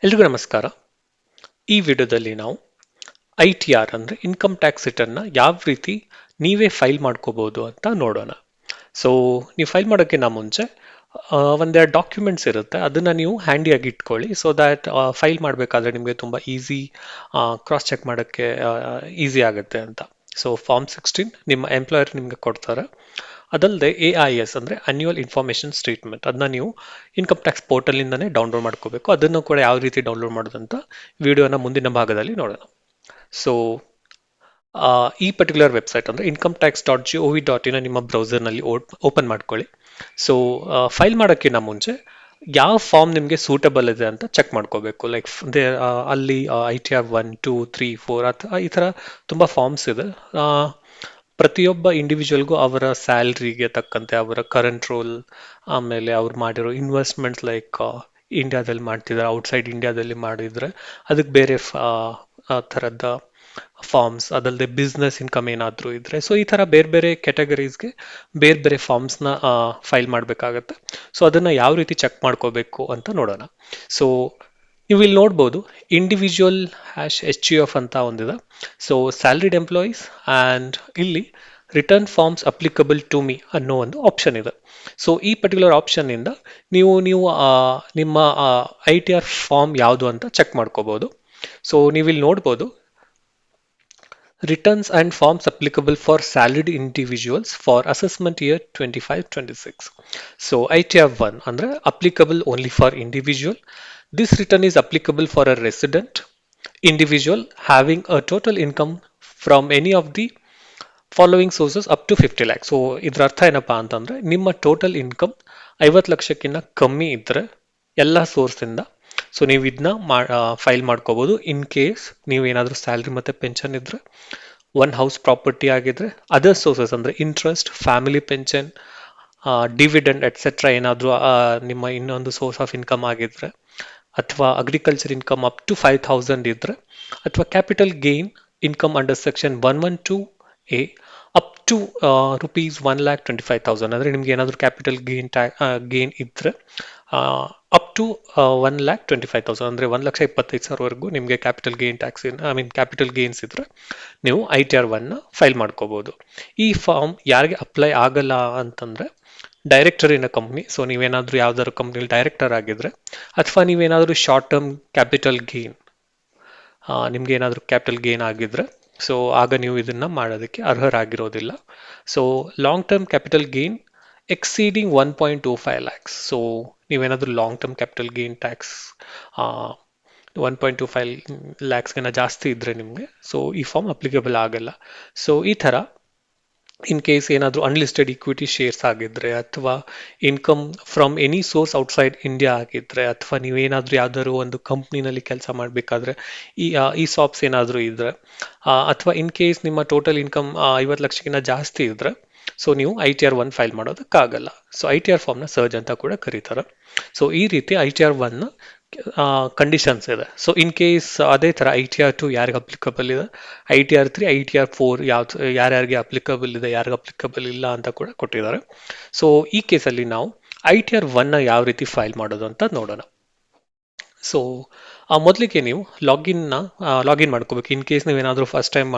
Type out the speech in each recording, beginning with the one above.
ಎಲ್ರಿಗೂ ನಮಸ್ಕಾರ. ಈ ವಿಡಿಯೋದಲ್ಲಿ ನಾವು ITR ಅಂದ್ರೆ ಇನ್ಕಮ್ ಟ್ಯಾಕ್ಸ್ ರಿಟರ್ನ್ ನ ಯಾವ ರೀತಿ ನೀವೇ ಫೈಲ್ ಮಾಡ್ಕೋಬಹುದು ಅಂತ ನೋಡೋಣ. ಸೊ ನೀವು ಫೈಲ್ ಮಾಡೋಕ್ಕಿಂತ ಮುಂಚೆ ಒಂದೆರಡು ಡಾಕ್ಯುಮೆಂಟ್ಸ್ ಇರುತ್ತೆ, ಅದನ್ನ ನೀವು ಹ್ಯಾಂಡಿಯಾಗಿ ಇಟ್ಕೊಳ್ಳಿ. ಸೊ ದ್ಯಾಟ್ ಫೈಲ್ ಮಾಡಬೇಕಾದ್ರೆ ನಿಮಗೆ ತುಂಬ ಈಸಿ, ಕ್ರಾಸ್ ಚೆಕ್ ಮಾಡೋಕ್ಕೆ ಈಸಿ ಆಗುತ್ತೆ ಅಂತ. ಸೊ ಫಾರ್ಮ್ 16 ನಿಮ್ಮ ಎಂಪ್ಲಾಯರ್ ನಿಮಗೆ ಕೊಡ್ತಾರೆ. ಅದಲ್ಲದೆ AIS ಅಂದರೆ ಅನ್ಯುವಲ್ ಇನ್ಫಾರ್ಮೇಷನ್ ಸ್ಟೇಟ್ಮೆಂಟ್, ಅದನ್ನ ನೀವು ಇನ್ಕಮ್ ಟ್ಯಾಕ್ಸ್ ಪೋರ್ಟಲಿಂದನೇ ಡೌನ್ಲೋಡ್ ಮಾಡ್ಕೋಬೇಕು. ಅದನ್ನು ಕೂಡ ಯಾವ ರೀತಿ ಡೌನ್ಲೋಡ್ ಮಾಡೋದಂತ ವಿಡಿಯೋನ ಮುಂದಿನ ಭಾಗದಲ್ಲಿ ನೋಡೋಣ. ಸೊ ಈ ಪರ್ಟಿಕ್ಯುಲರ್ ವೆಬ್ಸೈಟ್ ಅಂದರೆ income-tax.gov.in ನಿಮ್ಮ ಬ್ರೌಸರ್ನಲ್ಲಿ ಓಪನ್ ಮಾಡ್ಕೊಳ್ಳಿ. ಸೊ ಫೈಲ್ ಮಾಡೋಕ್ಕಿಂತ ಮುಂಚೆ ಯಾವ ಫಾರ್ಮ್ ನಿಮಗೆ ಸೂಟಬಲ್ ಇದೆ ಅಂತ ಚೆಕ್ ಮಾಡ್ಕೋಬೇಕು. ಲೈಕ್ ಅಲ್ಲಿ ITR 1, 2, 3, 4 ಅಥವಾ ಈ ಥರ ತುಂಬ ಫಾರ್ಮ್ಸ್ ಇದೆ. ಪ್ರತಿಯೊಬ್ಬ ಇಂಡಿವಿಜುವಲ್ಗೂ ಅವರ ಸ್ಯಾಲ್ರಿಗೆ ತಕ್ಕಂತೆ ಅವರ ಕರೆಂಟ್ ರೋಲ್, ಆಮೇಲೆ ಅವ್ರು ಮಾಡಿರೋ ಇನ್ವೆಸ್ಟ್ಮೆಂಟ್ಸ್, ಲೈಕ್ ಇಂಡಿಯಾದಲ್ಲಿ ಮಾಡ್ತಿದ್ದಾರೆ, ಔಟ್ಸೈಡ್ ಇಂಡಿಯಾದಲ್ಲಿ ಮಾಡಿದರೆ ಅದಕ್ಕೆ ಬೇರೆ ಥರದ ಫಾರ್ಮ್ಸ್, ಅದಲ್ಲದೆ ಬಿಸ್ನೆಸ್ ಇನ್ಕಮ್ ಏನಾದರೂ ಇದ್ರೆ, ಸೊ ಈ ಥರ ಬೇರೆ ಬೇರೆ ಕ್ಯಾಟಗರೀಸ್ಗೆ ಬೇರೆ ಬೇರೆ ಫಾರ್ಮ್ಸ್ನ ಫೈಲ್ ಮಾಡಬೇಕಾಗತ್ತೆ. ಸೊ ಅದನ್ನು ಯಾವ ರೀತಿ ಚೆಕ್ ಮಾಡ್ಕೋಬೇಕು ಅಂತ ನೋಡೋಣ. ಸೊ ನೀವು ಇಲ್ಲಿ ನೋಡ್ಬೋದು, ಇಂಡಿವಿಜುವಲ್ HUF ಅಂತ ಒಂದಿದೆ. ಸೊ ಸ್ಯಾಲ್ರಿಡ್ ಎಂಪ್ಲಾಯೀಸ್ ಆ್ಯಂಡ್ ಇಲ್ಲಿ return forms applicable to me ಅನ್ನೋ ಒಂದು ಆಪ್ಷನ್ ಇದೆ. ಸೊ ಈ ಪರ್ಟಿಕ್ಯುಲರ್ ಆಪ್ಷನ್ನಿಂದ ನೀವು ನಿಮ್ಮ ITR ಫಾರ್ಮ್ ಯಾವುದು ಅಂತ ಚೆಕ್ ಮಾಡ್ಕೋಬೋದು. ಸೊ ನೀವು ಇಲ್ಲಿ ನೋಡ್ಬೋದು, returns and forms applicable for salaried individuals for assessment year 25-26. So ITR 1 ಅಂದರೆ applicable only for individual. This return is applicable for a resident individual having a total income from any of the following sources up to 50 lakh. So ಇದ್ರ ಅರ್ಥ ಏನಪ್ಪಾ ಅಂತಂದ್ರೆ, ನಿಮ್ಮ total income 50 ಲಕ್ಷಕ್ಕಿಂತ ಕಮ್ಮಿ ಇದ್ರೆ ಎಲ್ಲ ಸೋರ್ಸಿಂದ ಸೊ ನೀವು ಇದನ್ನ ಫೈಲ್ ಮಾಡ್ಕೋಬಹುದು. ಇನ್ ಕೇಸ್ ನೀವು ಏನಾದರೂ ಸ್ಯಾಲ್ರಿ ಮತ್ತೆ ಪೆನ್ಷನ್ ಇದ್ರೆ, ಒನ್ ಹೌಸ್ ಪ್ರಾಪರ್ಟಿ ಆಗಿದ್ರೆ, ಅದರ್ ಸೋರ್ಸಸ್ ಅಂದ್ರೆ interest, family pension, dividend et cetera ಏನಾದರೂ ನಿಮ್ಮ ಇನ್ನೊಂದು ಸೋರ್ಸ್ ಆಫ್ ಇನ್ಕಮ್ ಆಗಿದ್ರೆ, ಅಥವಾ ಅಗ್ರಿಕಲ್ಚರ್ ಇನ್ಕಮ್ ಅಪ್ ಟು 5,000 ಇದ್ರೆ, ಅಥವಾ capital gain income under section 112A up to ₹1,25,000 ಅಂದರೆ ನಿಮ್ಗೆ ಏನಾದರೂ ಕ್ಯಾಪಿಟಲ್ ಗೇನ್ ಇದ್ರೆ ಅಪ್ ಟು 1,25,000 ಅಂದರೆ 1,25,000ವರೆಗೂ ನಿಮಗೆ capital gain tax, capital gains ಇದ್ರೆ ನೀವು ITR 1ನ ಫೈಲ್ ಮಾಡ್ಕೋಬಹುದು. ಈ ಫಾರ್ಮ್ ಯಾರಿಗೆ ಅಪ್ಲೈ ಆಗಲ್ಲ ಅಂತಂದ್ರೆ, ಡೈರೆಕ್ಟರ್ ಇನ್ ಅ ಕಂಪ್ನಿ. ಸೊ ನೀವೇನಾದರೂ ಯಾವ್ದಾದ್ರು ಕಂಪ್ನಿಲಿ ಡೈರೆಕ್ಟರ್ ಆಗಿದ್ರೆ, ಅಥವಾ ನೀವೇನಾದರೂ ಶಾರ್ಟ್ ಟರ್ಮ್ ಕ್ಯಾಪಿಟಲ್ ಗೇನ್, ನಿಮ್ಗೆ ಏನಾದರೂ ಕ್ಯಾಪಿಟಲ್ ಗೇನ್ ಆಗಿದ್ರೆ, ಸೊ ಆಗ ನೀವು ಇದನ್ನ ಮಾಡೋದಕ್ಕೆ ಅರ್ಹರಾಗಿರೋದಿಲ್ಲ. So long term capital gain exceeding 1.25 lakhs. So ನೀವೇನಾದರೂ long term capital gain tax 1.25 ಲ್ಯಾಕ್ಸ್ಗಿಂತ ಜಾಸ್ತಿ ಇದ್ರೆ ನಿಮಗೆ ಸೊ ಈ ಫಾರ್ಮ್ ಅಪ್ಲಿಕಬಲ್ ಆಗಲ್ಲ. ಸೊ ಈ ಥರ ಇನ್ ಕೇಸ್ ಏನಾದರೂ ಅನ್ಲಿಸ್ಟೆಡ್ ಇಕ್ವಿಟಿ ಶೇರ್ಸ್ ಆಗಿದ್ರೆ, ಅಥವಾ income from any source outside India ಆಗಿದ್ರೆ, ಅಥವಾ ನೀವೇನಾದರೂ ಯಾವ್ದಾದ್ರು ಒಂದು ಕಂಪ್ನಿನಲ್ಲಿ ಕೆಲಸ ಮಾಡಬೇಕಾದ್ರೆ ಈ ಸಾಪ್ಸ್ ಏನಾದರೂ ಇದ್ರೆ, ಅಥವಾ ಇನ್ ಕೇಸ್ ನಿಮ್ಮ ಟೋಟಲ್ ಇನ್ಕಮ್ 50 ಲಕ್ಷಕ್ಕಿಂತ ಜಾಸ್ತಿ ಇದ್ರೆ, ಸೊ ನೀವು ITR 1 ಫೈಲ್ ಮಾಡೋದಕ್ಕಾಗಲ್ಲ. ಸೊ ITR ಫಾರ್ಮ್ನ ಸರ್ಜ್ ಅಂತ ಕೂಡ ಕರೀತಾರೆ. ಸೊ ಈ ರೀತಿ ITR 1ನ ಕಂಡೀಷನ್ಸ್ ಇದೆ. ಸೊ ಇನ್ ಕೇಸ್ ಅದೇ ಥರ ITR 2 ಯಾರಿಗೆ ಅಪ್ಲಿಕಬಲ್ ಇದೆ, ITR 3, ITR 4 ಯಾರ್ಯಾರಿಗೆ ಅಪ್ಲಿಕಬಲ್ ಇದೆ, ಯಾರಿಗೆ ಅಪ್ಲಿಕಬಲ್ ಇಲ್ಲ ಅಂತ ಕೂಡ ಕೊಟ್ಟಿದ್ದಾರೆ. ಸೊ ಈ ಕೇಸಲ್ಲಿ ನಾವು ITR 1ನ ಯಾವ ರೀತಿ ಫೈಲ್ ಮಾಡೋದು ಅಂತ ನೋಡೋಣ. ಸೊ ಮೊದಲಿಗೆ ನೀವು ಲಾಗಿನ್ ಮಾಡ್ಕೋಬೇಕು. ಇನ್ ಕೇಸ್ ನೀವೇನಾದರೂ ಫಸ್ಟ್ ಟೈಮ್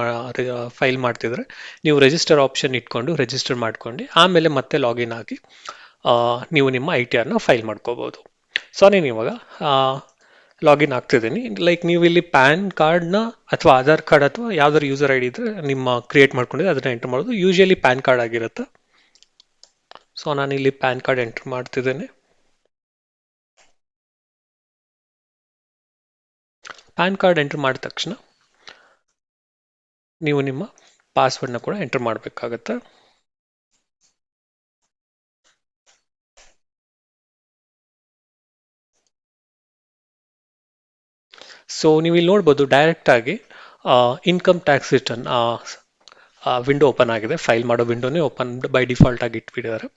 ಫೈಲ್ ಮಾಡ್ತಿದ್ರೆ, ನೀವು ರಿಜಿಸ್ಟರ್ ಆಪ್ಷನ್ ಇಟ್ಕೊಂಡು ರಿಜಿಸ್ಟರ್ ಮಾಡ್ಕೊಂಡು ಆಮೇಲೆ ಮತ್ತೆ ಲಾಗಿನ್ ಆಗಿ ನೀವು ನಿಮ್ಮ ITRನ ಫೈಲ್ ಮಾಡ್ಕೋಬೋದು. ಸೊ ನಾನು ಇವಾಗ ಲಾಗಿನ್ ಆಗ್ತಿದ್ದೀನಿ. ಲೈಕ್ ನೀವು ಇಲ್ಲಿ ಪ್ಯಾನ್ ಕಾರ್ಡ್ನ ಅಥವಾ ಆಧಾರ್ ಕಾರ್ಡ್ ಅಥವಾ ಯಾವ್ದಾದ್ರು ಯೂಸರ್ ID ಇದ್ರೆ ನಿಮ್ಮ ಕ್ರಿಯೇಟ್ ಮಾಡ್ಕೊಂಡಿದ್ರೆ ಅದನ್ನ ಎಂಟರ್ ಮಾಡೋದು. ಯೂಶಲಿ ಪ್ಯಾನ್ ಕಾರ್ಡ್ ಆಗಿರುತ್ತೆ. ಸೊ ನಾನು ಇಲ್ಲಿ ಪ್ಯಾನ್ ಕಾರ್ಡ್ ಎಂಟರ್ ಮಾಡ್ತಿದ್ದೇನೆ. ಪ್ಯಾನ್ ಕಾರ್ಡ್ ಎಂಟರ್ ಮಾಡಿದ ತಕ್ಷಣ ನೀವು ನಿಮ್ಮ ಪಾಸ್ವರ್ಡ್ನ ಕೂಡ ಎಂಟರ್ ಮಾಡಬೇಕಾಗತ್ತೆ. ಸೊ ನೀವು ಇಲ್ಲಿ ನೋಡ್ಬೋದು, ಡೈರೆಕ್ಟ್ ಆಗಿ income tax return window open ಆಗಿದೆ. ಫೈಲ್ ಮಾಡೋ ವಿಂಡೋನೇ ಓಪನ್ ಬೈ ಡಿಫಾಲ್ಟ್ ಆಗಿ ಇಟ್ಬಿಟ್ಟಿದ್ದಾರೆ.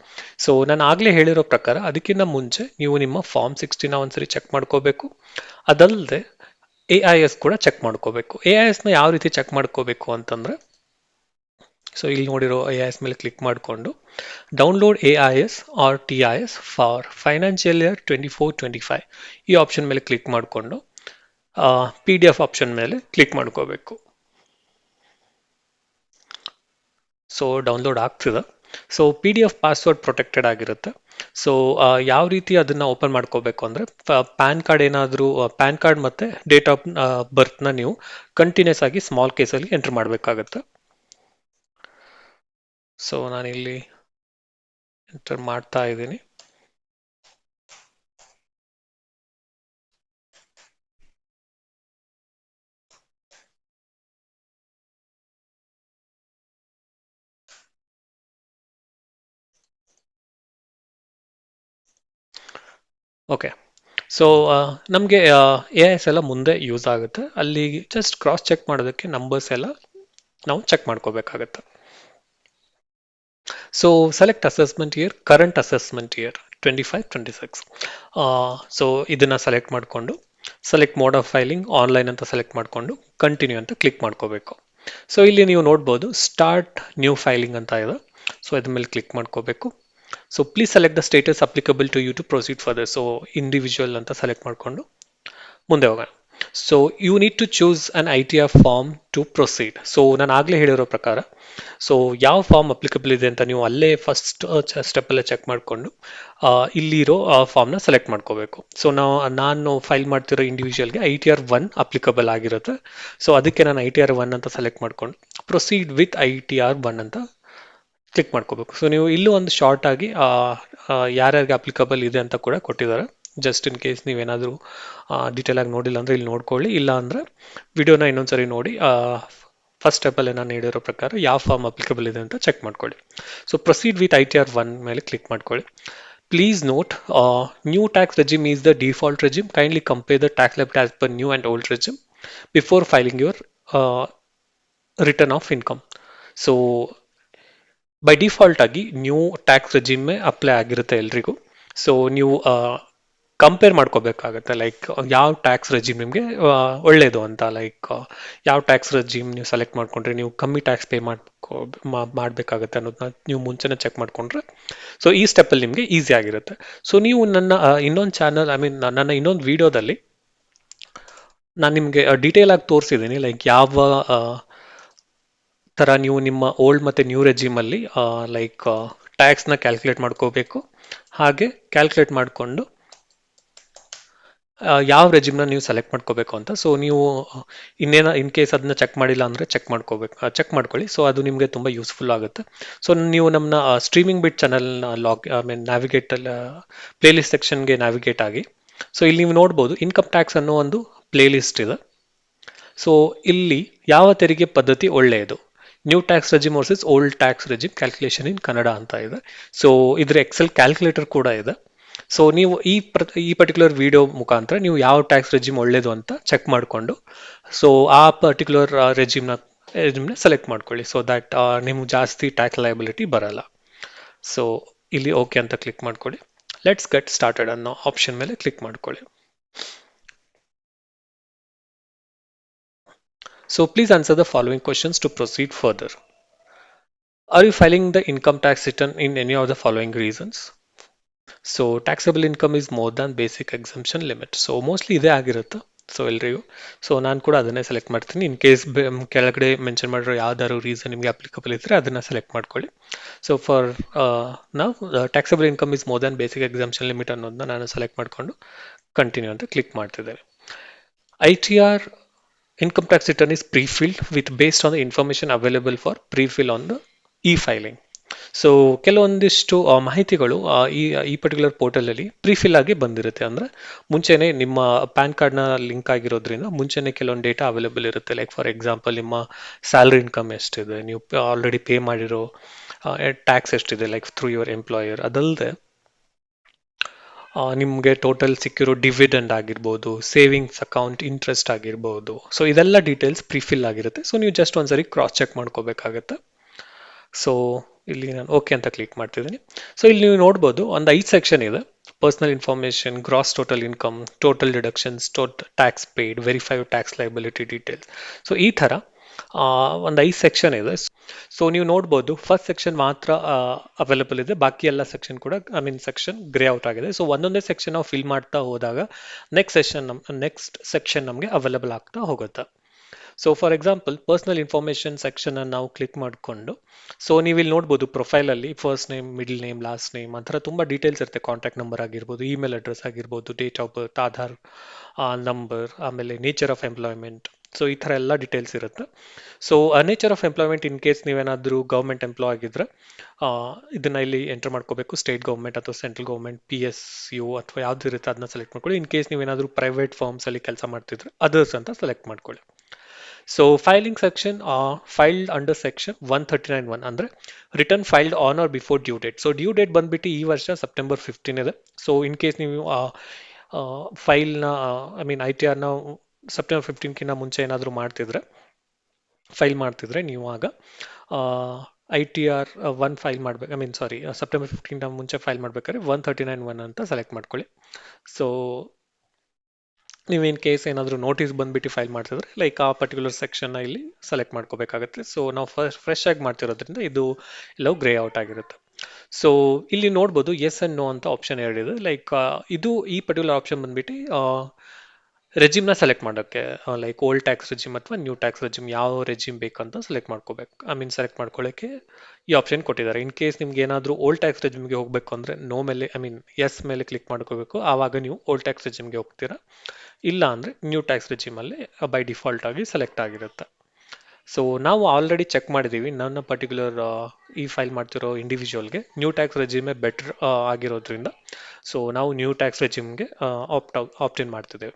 ಸೊ ನಾನು ಆಗಲೇ ಹೇಳಿರೋ ಪ್ರಕಾರ ಅದಕ್ಕಿಂತ ಮುಂಚೆ ನೀವು ನಿಮ್ಮ ಫಾರ್ಮ್ 16 ಒಂದ್ಸರಿ ಚೆಕ್ ಮಾಡ್ಕೋಬೇಕು. ಅದಲ್ಲದೆ AIS ಕೂಡ ಚೆಕ್ ಮಾಡ್ಕೋಬೇಕು. AISನ ಯಾವ ರೀತಿ ಚೆಕ್ ಮಾಡ್ಕೋಬೇಕು ಅಂತಂದ್ರೆ, ಸೊ ಇಲ್ಲಿ ನೋಡಿರೋ AIS ಮೇಲೆ ಕ್ಲಿಕ್ ಮಾಡಿಕೊಂಡು download AIS or TIS for financial year 24-25 ಈ ಆಪ್ಷನ್ ಮೇಲೆ ಕ್ಲಿಕ್ ಮಾಡಿಕೊಂಡು ಪಿ ಡಿ ಎಫ್ ಆಪ್ಷನ್ ಮೇಲೆ ಕ್ಲಿಕ್ ಮಾಡ್ಕೋಬೇಕು. ಸೊ ಡೌನ್ಲೋಡ್ ಆಗ್ತದೆ. So P D F password protected ಆಗಿರುತ್ತೆ. ಸೊ ಯಾವ ರೀತಿ ಅದನ್ನ ಓಪನ್ ಮಾಡ್ಕೋಬೇಕು ಅಂದರೆ, ಪ್ಯಾನ್ ಕಾರ್ಡ್ ಏನಾದರೂ ಪ್ಯಾನ್ ಕಾರ್ಡ್ ಮತ್ತು ಡೇಟ್ ಆಫ್ ಬರ್ತ್ನ ನೀವು ಕಂಟಿನ್ಯೂಸ್ ಆಗಿ ಸ್ಮಾಲ್ ಕೇಸಲ್ಲಿ ಎಂಟ್ರ್ ಮಾಡಬೇಕಾಗತ್ತೆ. ಸೊ ನಾನಿಲ್ಲಿ ಎಂಟರ್ ಮಾಡ್ತಾ ಇದ್ದೀನಿ. ಓಕೆ. ಸೊ ನಮಗೆ ಎ ಎಸ್ ಎಲ್ಲ ಮುಂದೆ ಯೂಸ್ ಆಗುತ್ತೆ. ಅಲ್ಲಿ ಜಸ್ಟ್ ಕ್ರಾಸ್ ಚೆಕ್ ಮಾಡೋದಕ್ಕೆ ನಂಬರ್ಸ್ ಎಲ್ಲ ನಾವು ಚೆಕ್ ಮಾಡ್ಕೋಬೇಕಾಗತ್ತೆ. So select assessment year, current assessment year 25-26. So ಇದನ್ನ ಸೆಲೆಕ್ಟ್ ಮಾಡಿಕೊಂಡು select mode of filing online ಅಂತ ಸೆಲೆಕ್ಟ್ ಮಾಡಿಕೊಂಡು ಕಂಟಿನ್ಯೂ ಅಂತ ಕ್ಲಿಕ್ ಮಾಡ್ಕೋಬೇಕು. ಸೊ ಇಲ್ಲಿ ನೀವು ನೋಡ್ಬೋದು ಸ್ಟಾರ್ಟ್ ನ್ಯೂ ಫೈಲಿಂಗ್ ಅಂತ ಇದೆ. ಸೊ ಇದ್ರ ಮೇಲೆ ಕ್ಲಿಕ್ ಮಾಡ್ಕೋಬೇಕು. So please select the status applicable to you to proceed further. So individual ಅಂತ ಸೆಲೆಕ್ಟ್ ಮಾಡಿಕೊಂಡು ಮುಂದೆ ಹೋಗೋಣ. So you need to choose an I T R form to proceed. So ನಾನು ಆಗಲೇ ಹೇಳಿರೋ ಪ್ರಕಾರ, ಸೊ ಯಾವ ಫಾರ್ಮ್ ಅಪ್ಲಿಕಬಲ್ ಇದೆ ಅಂತ ನೀವು ಅಲ್ಲೇ ಫಸ್ಟ್ ಸ್ಟೆಪ್ಪಲ್ಲೇ ಚೆಕ್ ಮಾಡಿಕೊಂಡು ಇಲ್ಲಿರೋ ಫಾರ್ಮ್ನ ಸೆಲೆಕ್ಟ್ ಮಾಡ್ಕೋಬೇಕು. ಸೊ ನಾನು ಫೈಲ್ ಮಾಡ್ತಿರೋ ಇಂಡಿವಿಜುವಲ್ಗೆ ಐ ಟಿ ಆರ್ 1 ಅಪ್ಲಿಕಬಲ್ ಆಗಿರುತ್ತೆ. ಸೊ ಅದಕ್ಕೆ ನಾನು ಐ ಟಿ ಆರ್ 1 ಅಂತ ಸೆಲೆಕ್ಟ್ ಮಾಡ್ಕೊಂಡು proceed with I T R 1 ಅಂತ ಕ್ಲಿಕ್ ಮಾಡ್ಕೋಬೇಕು. ಸೊ ನೀವು ಇಲ್ಲೂ ಒಂದು ಶಾರ್ಟ್ ಆಗಿ ಯಾರ್ಯಾರಿಗೆ ಅಪ್ಲಿಕಬಲ್ ಇದೆ ಅಂತ ಕೂಡ ಕೊಟ್ಟಿದ್ದಾರೆ. ಜಸ್ಟ್ ಇನ್ ಕೇಸ್ ನೀವೇನಾದರೂ ಡೀಟೇಲ್ ಆಗಿ ನೋಡಿಲ್ಲ ಅಂದರೆ ಇಲ್ಲಿ ನೋಡ್ಕೊಳ್ಳಿ. ಇಲ್ಲ ಅಂದರೆ ವಿಡಿಯೋನ ಇನ್ನೊಂದ್ಸರಿ ನೋಡಿ ಫಸ್ಟ್ ಸ್ಟೆಪ್ಪಲ್ಲಿ ನಾನು ಹೇಳಿರೋ ಪ್ರಕಾರ ಯಾವ ಫಾರ್ಮ್ ಅಪ್ಲಿಕಬಲ್ ಇದೆ ಅಂತ ಚೆಕ್ ಮಾಡ್ಕೊಳ್ಳಿ. So proceed with I T R 1 ಮೇಲೆ ಕ್ಲಿಕ್ ಮಾಡ್ಕೊಳ್ಳಿ. Please note, new tax regime is the default regime. Kindly compare the tax ಲೆಬಲ್ as per new and old regime before filing your return of income. So by default ಆಗಿ new tax ರೆಜಿಮೇ apply ಆಗಿರುತ್ತೆ ಎಲ್ರಿಗೂ. So ನೀವು compare ಮಾಡ್ಕೋಬೇಕಾಗತ್ತೆ, like ಯಾವ tax regime ನಿಮಗೆ ಒಳ್ಳೇದು ಅಂತ. ಲೈಕ್ ಯಾವ ಟ್ಯಾಕ್ಸ್ ರೆಜಿಮ್ ನೀವು ಸೆಲೆಕ್ಟ್ ಮಾಡ್ಕೊಂಡ್ರೆ ನೀವು ಕಮ್ಮಿ ಟ್ಯಾಕ್ಸ್ ಪೇ ಮಾಡಬೇಕಾಗತ್ತೆ ಅನ್ನೋದನ್ನ ನೀವು ಮುಂಚೆನೇ ಚೆಕ್ ಮಾಡ್ಕೊಂಡ್ರೆ ಸೊ ಈ ಸ್ಟೆಪ್ಪಲ್ಲಿ ನಿಮಗೆ ಈಸಿ ಆಗಿರುತ್ತೆ. ಸೊ ನೀವು ನನ್ನ ಇನ್ನೊಂದು ಚಾನಲ್, ನನ್ನ ಇನ್ನೊಂದು ವಿಡಿಯೋದಲ್ಲಿ ನಾನು ನಿಮಗೆ ಡೀಟೇಲ್ ಆಗಿ ತೋರಿಸಿದ್ದೀನಿ, ಲೈಕ್ ಯಾವ ಥರ ನೀವು ನಿಮ್ಮ ಓಲ್ಡ್ ಮತ್ತು ನ್ಯೂ ರೆಜಿಮಲ್ಲಿ ಲೈಕ್ ಟ್ಯಾಕ್ಸ್ನ ಕ್ಯಾಲ್ಕುಲೇಟ್ ಮಾಡ್ಕೋಬೇಕು. ಹಾಗೆ ಕ್ಯಾಲ್ಕುಲೇಟ್ ಮಾಡಿಕೊಂಡು ಯಾವ ರೆಜಿಮ್ನ ನೀವು ಸೆಲೆಕ್ಟ್ ಮಾಡ್ಕೋಬೇಕು ಅಂತ. ಸೊ ನೀವು ಇನ್ ಕೇಸ್ ಅದನ್ನ ಚೆಕ್ ಮಾಡಿಲ್ಲ ಅಂದರೆ ಚೆಕ್ ಮಾಡ್ಕೊಳ್ಳಿ. ಸೊ ಅದು ನಿಮಗೆ ತುಂಬ ಯೂಸ್ಫುಲ್ ಆಗುತ್ತೆ. ಸೊ ನೀವು ನಮ್ಮನ್ನ ಸ್ಟ್ರೀಮಿಂಗ್ ಬಿಟ್ ಚಾನಲ್ನ ನ್ಯಾವಿಗೇಟ್ ಪ್ಲೇ ಲಿಸ್ಟ್ ಸೆಕ್ಷನ್ಗೆ ನ್ಯಾವಿಗೇಟ್ ಆಗಿ. ಸೊ ಇಲ್ಲಿ ನೀವು ನೋಡ್ಬೋದು ಇನ್ಕಮ್ ಟ್ಯಾಕ್ಸ್ ಅನ್ನೋ ಒಂದು ಪ್ಲೇ ಲಿಸ್ಟ್ ಇದೆ. ಸೊ ಇಲ್ಲಿ ಯಾವ ತೆರಿಗೆ ಪದ್ಧತಿ ಒಳ್ಳೆಯದು, new tax regime versus old tax regime calculation in Kannada ಅಂತ ಇದೆ. ಸೊ ಇದ್ರ ಎಕ್ಸೆಲ್ ಕ್ಯಾಲ್ಕುಲೇಟರ್ ಕೂಡ ಇದೆ. ಸೊ ನೀವು ಈ ಪರ್ಟಿಕ್ಯುಲರ್ ವಿಡಿಯೋ ಮುಖಾಂತರ ನೀವು ಯಾವ ಟ್ಯಾಕ್ಸ್ ರೆಜಿಮ್ ಒಳ್ಳೇದು ಅಂತ ಚೆಕ್ ಮಾಡಿಕೊಂಡು ಸೊ ಆ ಪರ್ಟಿಕ್ಯುಲರ್ ರೆಜಿಮ್ನ ಸೆಲೆಕ್ಟ್ ಮಾಡ್ಕೊಳ್ಳಿ. ಸೊ ದ್ಯಾಟ್ ನಿಮ್ಗೆ ಜಾಸ್ತಿ ಟ್ಯಾಕ್ಸ್ ಲಯಬಿಲಿಟಿ ಬರಲ್ಲ. ಸೊ ಇಲ್ಲಿ ಓಕೆ ಅಂತ ಕ್ಲಿಕ್ ಮಾಡ್ಕೊಳ್ಳಿ. ಲೆಟ್ಸ್ ಗೆಟ್ ಸ್ಟಾರ್ಟೆಡ್ ಅನ್ನೋ ಆಪ್ಷನ್ ಮೇಲೆ ಕ್ಲಿಕ್ ಮಾಡ್ಕೊಳ್ಳಿ. So please answer the following questions to proceed further. Are you filing the income tax return in any of the following reasons? So taxable income is more than basic exemption limit. So mostly ಇದೆ ಆಗಿರುತ್ತೆ. So ಎಲ್ರಿಗೂ. So ನಾನು ಕೂಡ ಅದನ್ನೇ select ಮಾಡ್ತೀನಿ. In case ಕೆಳಗಡೆ mention ಮಾಡಿರೋ ಯಾವ್ದಾದ್ರು ರೀಸನ್ ನಿಮಗೆ ಅಪ್ಲಿಕಬಲ್ ಇದ್ದರೆ ಅದನ್ನು ಸೆಲೆಕ್ಟ್ ಮಾಡ್ಕೊಳ್ಳಿ. ಸೊ ಫಾರ್ ನಾವು taxable income is more than basic exemption limit ಅನ್ನೋದನ್ನ ನಾನು ಸೆಲೆಕ್ಟ್ ಮಾಡಿಕೊಂಡು ಕಂಟಿನ್ಯೂ ಅಂತ ಕ್ಲಿಕ್ ಮಾಡ್ತಿದ್ದೇನೆ. I T R income tax return is pre-filled with based on the information available for pre-fill on the e-filing. So ಕೆಲವೊಂದಿಷ್ಟು ಮಾಹಿತಿಗಳು ಈ particular ಪೋರ್ಟಲಲ್ಲಿ ಪ್ರೀಫಿಲ್ ಆಗಿ ಬಂದಿರುತ್ತೆ. ಅಂದರೆ ಮುಂಚೆನೇ ನಿಮ್ಮ ಪ್ಯಾನ್ ಕಾರ್ಡ್ನ ಲಿಂಕ್ ಆಗಿರೋದ್ರಿಂದ ಮುಂಚೆನೇ ಕೆಲವೊಂದು ಡೇಟಾ ಅವೈಲೇಬಲ್ ಇರುತ್ತೆ. ಲೈಕ್ ಫಾರ್ ಎಕ್ಸಾಂಪಲ್ ನಿಮ್ಮ ಸ್ಯಾಲ್ರಿ ಇನ್ಕಮ್ ಎಷ್ಟಿದೆ, ನೀವು ಆಲ್ರೆಡಿ ಪೇ ಮಾಡಿರೋ ಟ್ಯಾಕ್ಸ್ ಎಷ್ಟಿದೆ ಲೈಕ್ ಥ್ರೂ ಯುವರ್ ಎಂಪ್ಲಾಯರ್. ಅದಲ್ಲದೆ ನಿಮಗೆ ಟೋಟಲ್ ಸಿಕ್ಕಿರೋ ಡಿವಿಡೆಂಡ್ ಆಗಿರ್ಬೋದು, ಸೇವಿಂಗ್ಸ್ ಅಕೌಂಟ್ ಇಂಟ್ರೆಸ್ಟ್ ಆಗಿರ್ಬೋದು. ಸೊ ಇದೆಲ್ಲ ಡೀಟೇಲ್ಸ್ ಪ್ರಿಫಿಲ್ ಆಗಿರುತ್ತೆ. ಸೊ ನೀವು ಜಸ್ಟ್ ಒಂದ್ಸರಿ ಕ್ರಾಸ್ ಚೆಕ್ ಮಾಡ್ಕೋಬೇಕಾಗತ್ತೆ. ಸೊ ಇಲ್ಲಿ ನಾನು ಓಕೆ ಅಂತ ಕ್ಲಿಕ್ ಮಾಡ್ತಿದ್ದೀನಿ. ಸೊ ಇಲ್ಲಿ ನೀವು ನೋಡ್ಬೋದು ಒಂದು 5 ಸೆಕ್ಷನ್ ಇದೆ. Personal information, gross total income, total deductions, tax paid, verify tax liability details. So ಈ ಥರ ಒಂದು 5 ಸೆಕ್ಷನ್ ಇದೆ. ಸೊ ನೀವು ನೋಡ್ಬೋದು ಫಸ್ಟ್ ಸೆಕ್ಷನ್ ಮಾತ್ರ ಅವೈಲೇಬಲ್ ಇದೆ, ಬಾಕಿ ಎಲ್ಲ ಸೆಕ್ಷನ್ ಕೂಡ I mean section grey out ಆಗಿದೆ. ಸೊ ಒಂದೊಂದೇ ಸೆಕ್ಷನ್ ನಾವು ಫಿಲ್ ಮಾಡ್ತಾ ಹೋದಾಗ ನೆಕ್ಸ್ಟ್ ಸೆಕ್ಷನ್ ನಮಗೆ ಅವೈಲೇಬಲ್ ಆಗ್ತಾ ಹೋಗುತ್ತೆ. So for example personal information section ಅನ್ನು ನಾವು ಕ್ಲಿಕ್ ಮಾಡಿಕೊಂಡು, ಸೊ ನೀವು ಇಲ್ಲಿ ನೋಡ್ಬೋದು ಪ್ರೊಫೈಲಲ್ಲಿ first name, middle name, last name ಆ ಥರ ತುಂಬ ಡೀಟೇಲ್ಸ್ ಇರುತ್ತೆ. ಕಾಂಟ್ಯಾಕ್ಟ್ ನಂಬರ್ ಆಗಿರ್ಬೋದು, ಇಮೇಲ್ ಅಡ್ರೆಸ್ ಆಗಿರ್ಬೋದು, date of birth, Aadhaar number, ಆಮೇಲೆ ನೇಚರ್ ಆಫ್ ಎಂಪ್ಲಾಯ್ಮೆಂಟ್. ಸೊ ಈ ಥರ ಎಲ್ಲ ಡೀಟೇಲ್ಸ್ ಇರುತ್ತೆ. So nature of employment in case ನೀವೇನಾದರೂ ಗೌರ್ಮೆಂಟ್ ಎಂಪ್ಲಾಯ್ ಆಗಿದ್ರೆ ಇದನ್ನ ಇಲ್ಲಿ ಎಂಟರ್ ಮಾಡ್ಕೋಬೇಕು. ಸ್ಟೇಟ್ ಗೌರ್ಮೆಂಟ್ ಅಥವಾ ಸೆಂಟ್ರಲ್ ಗೌರ್ಮೆಂಟ್, PSU ಅಥವಾ ಯಾವ್ದು ಇರುತ್ತೆ ಅದನ್ನ ಸೆಲೆಕ್ಟ್ ಮಾಡ್ಕೊಳ್ಳಿ. ಇನ್ ಕೇಸ್ ನೀವೇನಾದರೂ ಪ್ರೈವೇಟ್ ಫರ್ಮ್ಸ್ ಅಲ್ಲಿ ಕೆಲಸ ಮಾಡ್ತಿದ್ರೆ ಅದರ್ಸ್ ಅಂತ ಸೆಲೆಕ್ಟ್ ಮಾಡ್ಕೊಳ್ಳಿ. So filing section filed under section 139(1) ಅಂದ್ರೆ return filed on or before due date. So due date ಬಂದ್ಬಿಟ್ಟು ಈ ವರ್ಷ September 15 ಇದೆ. ಸೊ ಇನ್ ಕೇಸ್ ನೀವು ಫೈಲ್ನ ಐ ಮೀನ್ ITR ನ September 15 ಮುಂಚೆ ಏನಾದರೂ ಫೈಲ್ ಮಾಡ್ತಿದ್ರೆ ನೀವು ಆಗ ITR 1 ಫೈಲ್ ಮಾಡ್ಬೇಕು. ಐ ಮೀನ್ ಸಾರಿ, September 15 ಮುಂಚೆ ಫೈಲ್ ಮಾಡ್ಬೇಕಾದ್ರೆ 139(1) ಅಂತ ಸೆಲೆಕ್ಟ್ ಮಾಡ್ಕೊಳ್ಳಿ. ಸೊ ನೀವು ಇನ್ ಕೇಸ್ ಏನಾದರೂ ನೋಟಿಸ್ ಬಂದ್ಬಿಟ್ಟು ಫೈಲ್ ಮಾಡ್ತಿದ್ರೆ ಲೈಕ್ ಆ ಪರ್ಟಿಕ್ಯುಲರ್ ಸೆಕ್ಷನ್ನ ಇಲ್ಲಿ ಸೆಲೆಕ್ಟ್ ಮಾಡ್ಕೋಬೇಕಾಗುತ್ತೆ. ಸೊ ನಾವು ಫ್ರೆಶ್ ಆಗಿ ಮಾಡ್ತಿರೋದ್ರಿಂದ ಇದು ಎಲ್ಲವೂ ಗ್ರೇ ಔಟ್ ಆಗಿರುತ್ತೆ. ಸೊ ಇಲ್ಲಿ ನೋಡ್ಬೋದು ಎಸ್ ಅಂಡ್ ನೋ ಅಂತ ಆಪ್ಷನ್ ಎರಡಿದೆ. ಲೈಕ್ ಇದು ಈ ಪರ್ಟಿಕ್ಯುಲರ್ ಆಪ್ಷನ್ ಬಂದ್ಬಿಟ್ಟು ರೆಜಿಮ್ನ ಸೆಲೆಕ್ಟ್ ಮಾಡೋಕ್ಕೆ, ಲೈಕ್ ಓಲ್ಡ್ ಟ್ಯಾಕ್ಸ್ ರೆಜಿಮ್ ಅಥವಾ ನ್ಯೂ ಟ್ಯಾಕ್ಸ್ ರೆಜಿಮ್ ಯಾವ ರೆಜಿಮ್ ಬೇಕಂತ ಸೆಲೆಕ್ಟ್ ಮಾಡ್ಕೋಬೇಕು. ಐ ಮೀನ್ ಸೆಲೆಕ್ಟ್ ಮಾಡ್ಕೊಳ್ಳೋಕ್ಕೆ ಈ ಆಪ್ಷನ್ ಕೊಟ್ಟಿದ್ದಾರೆ. ಇನ್ ಕೇಸ್ ನಿಮ್ಗೆ ಏನಾದರೂ ಓಲ್ಡ್ ಟ್ಯಾಕ್ಸ್ ರೆಜಿಮ್ಗೆ ಹೋಗಬೇಕು ಅಂದರೆ ನೋ ಮೇಲೆ ಐ ಮೀನ್ ಎಸ್ ಮೇಲೆ ಕ್ಲಿಕ್ ಮಾಡ್ಕೋಬೇಕು. ಆವಾಗ ನೀವು ಓಲ್ಡ್ ಟ್ಯಾಕ್ಸ್ ರೆಜಿಮ್ಗೆ ಹೋಗ್ತೀರಾ. ಇಲ್ಲ ಅಂದರೆ ನ್ಯೂ ಟ್ಯಾಕ್ಸ್ ರೆಜಿಮಲ್ಲಿ ಬೈ ಡಿಫಾಲ್ಟ್ ಆಗಿ ಸೆಲೆಕ್ಟ್ ಆಗಿರುತ್ತೆ. ಸೊ ನಾವು ಆಲ್ರೆಡಿ ಚೆಕ್ ಮಾಡಿದ್ದೀವಿ ನನ್ನ ಪರ್ಟಿಕ್ಯುಲರ್ ಈ ಫೈಲ್ ಮಾಡ್ತಿರೋ ಇಂಡಿವಿಜುವಲ್ಗೆ ನ್ಯೂ ಟ್ಯಾಕ್ಸ್ ರೆಜಿಮೇ ಬೆಟರ್ ಆಗಿರೋದ್ರಿಂದ ಸೊ ನಾವು ನ್ಯೂ ಟ್ಯಾಕ್ಸ್ ರೆಜಿಮ್ಗೆ ಆಪ್ಟ್ ಇನ್ ಮಾಡ್ತಿದ್ದೇವೆ.